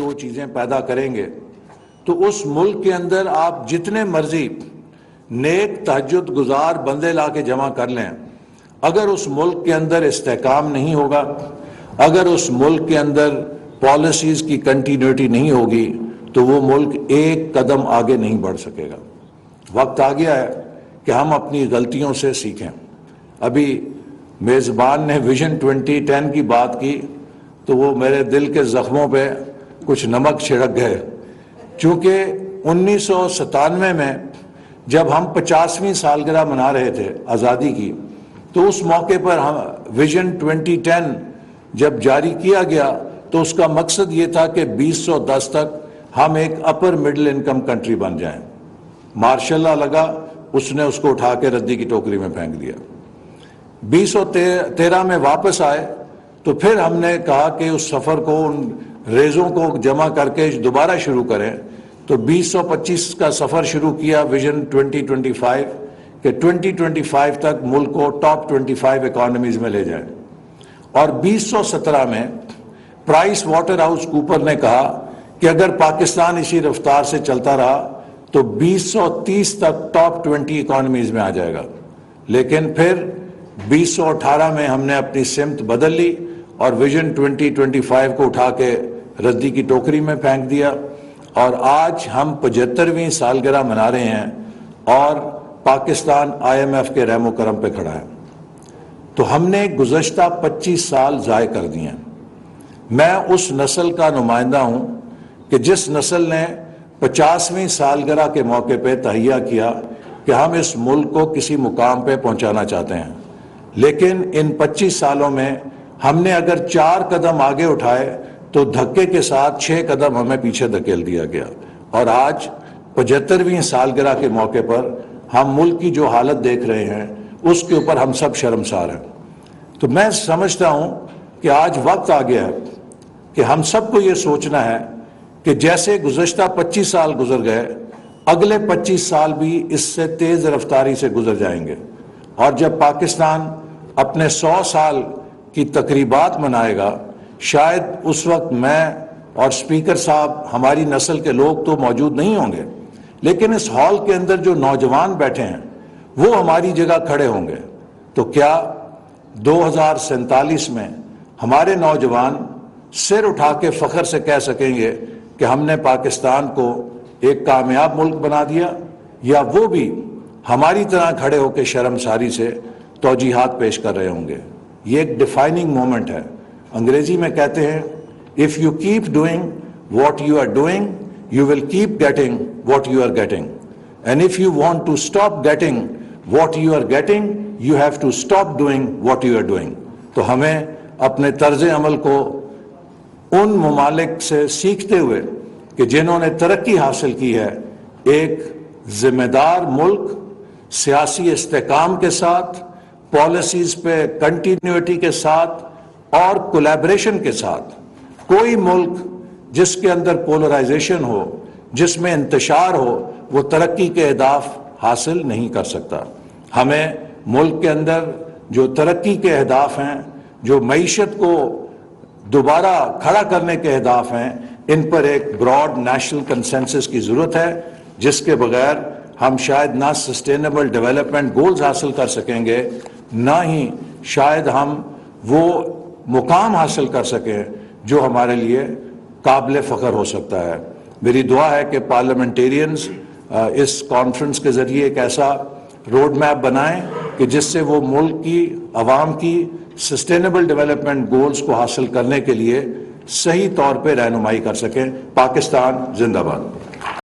دو چیزیں پیدا کریں گے تو اس ملک کے اندر آپ جتنے مرضی نیک تہجد گزار بندے لا کے جمع کر لیں، اگر اس ملک کے اندر استحکام نہیں ہوگا، اگر اس ملک کے اندر پالیسیز کی کنٹینیوٹی نہیں ہوگی تو وہ ملک ایک قدم آگے نہیں بڑھ سکے گا۔ وقت آ گیا ہے کہ ہم اپنی غلطیوں سے سیکھیں۔ ابھی میزبان نے ویژن 2010 کی بات کی تو وہ میرے دل کے زخموں پہ کچھ نمک چھڑک گئے، چونکہ 1997 میں جب ہم 50ویں سالگرہ منا رہے تھے آزادی کی تو اس موقع پر ہم ویژن 2010 جب جاری کیا گیا تو اس کا مقصد یہ تھا کہ 2010 تک ہم ایک اپر مڈل انکم کنٹری بن جائیں۔ ماشاء اللہ لگا، اس نے اس کو اٹھا کے ردی کی ٹوکری میں پھینک دیا۔ 2013 میں واپس آئے تو پھر ہم نے کہا کہ اس سفر کو، ان ریزوں کو جمع کر کے دوبارہ شروع کریں، تو 2025 کا سفر شروع کیا ویژن 2025 کہ 2025 تک ملک کو ٹاپ 25 اکانومیز میں لے جائیں۔ اور 2017 میں پرائس واٹر ہاؤس کوپر نے کہا کہ اگر پاکستان اسی رفتار سے چلتا رہا تو 2030 تک ٹاپ 20 اکانومیز میں آ جائے گا۔ لیکن پھر 2018 میں ہم نے اپنی سمت بدل لی اور ویژن 2025 کو اٹھا کے ردی کی ٹوکری میں پھینک دیا، اور آج ہم 75ویں سالگرہ منا رہے ہیں اور پاکستان IMF کے رحم و کرم پہ کھڑا ہے۔ تو ہم نے گزشتہ 25 سال ضائع کر دیے ہیں۔ میں اس نسل کا نمائندہ ہوں کہ جس نسل نے 50ویں سالگرہ کے موقع پہ تہیہ کیا کہ ہم اس ملک کو کسی مقام پہ پہنچانا چاہتے ہیں، لیکن ان 25 سالوں میں ہم نے اگر 4 قدم آگے اٹھائے تو دھکے کے ساتھ 6 قدم ہمیں پیچھے دھکیل دیا گیا، اور آج 75ویں سالگرہ کے موقع پر ہم ملک کی جو حالت دیکھ رہے ہیں اس کے اوپر ہم سب شرمسار ہیں۔ تو میں سمجھتا ہوں کہ آج وقت آ گیا ہے کہ ہم سب کو یہ سوچنا ہے کہ جیسے گزشتہ 25 سال گزر گئے، اگلے 25 سال بھی اس سے تیز رفتاری سے گزر جائیں گے، اور جب پاکستان اپنے 100 سال کی تقریبات منائے گا، شاید اس وقت میں اور اسپیکر صاحب، ہماری نسل کے لوگ تو موجود نہیں ہوں گے، لیکن اس ہال کے اندر جو نوجوان بیٹھے ہیں وہ ہماری جگہ کھڑے ہوں گے۔ تو کیا 2047 میں ہمارے نوجوان سر اٹھا کے فخر سے کہہ سکیں گے کہ ہم نے پاکستان کو ایک کامیاب ملک بنا دیا، یا وہ بھی ہماری طرح کھڑے ہو کے شرمساری سے توجیحات پیش کر رہے ہوں گے؟ یہ ایک ڈیفائننگ مومنٹ ہے۔ انگریزی میں کہتے ہیں if you keep doing what you are doing you will keep getting what you are getting, and if you want to stop getting what you are getting you have to stop doing what you are doing۔ تو ہمیں اپنے طرز عمل کو ان ممالک سے سیکھتے ہوئے کہ جنہوں نے ترقی حاصل کی ہے، ایک ذمہ دار ملک سیاسی استحکام کے ساتھ، پالیسیز پہ کنٹینیوٹی کے ساتھ اور کولیبریشن کے ساتھ، کوئی ملک جس کے اندر پولرائزیشن ہو، جس میں انتشار ہو، وہ ترقی کے اہداف حاصل نہیں کر سکتا۔ ہمیں ملک کے اندر جو ترقی کے اہداف ہیں، جو معیشت کو دوبارہ کھڑا کرنے کے اہداف ہیں، ان پر ایک براڈ نیشنل کنسنسس کی ضرورت ہے، جس کے بغیر ہم شاید نہ سسٹینیبل ڈیولپمنٹ گولز حاصل کر سکیں گے، نہ ہی شاید ہم وہ مقام حاصل کر سکیں جو ہمارے لیے قابل فخر ہو سکتا ہے۔ میری دعا ہے کہ پارلیمنٹیرینز اس کانفرنس کے ذریعے ایک ایسا روڈ میپ بنائیں کہ جس سے وہ ملک کی عوام کی سسٹینیبل ڈیولپمنٹ گولز کو حاصل کرنے کے لیے صحیح طور پہ رہنمائی کر سکیں۔ پاکستان زندہ باد۔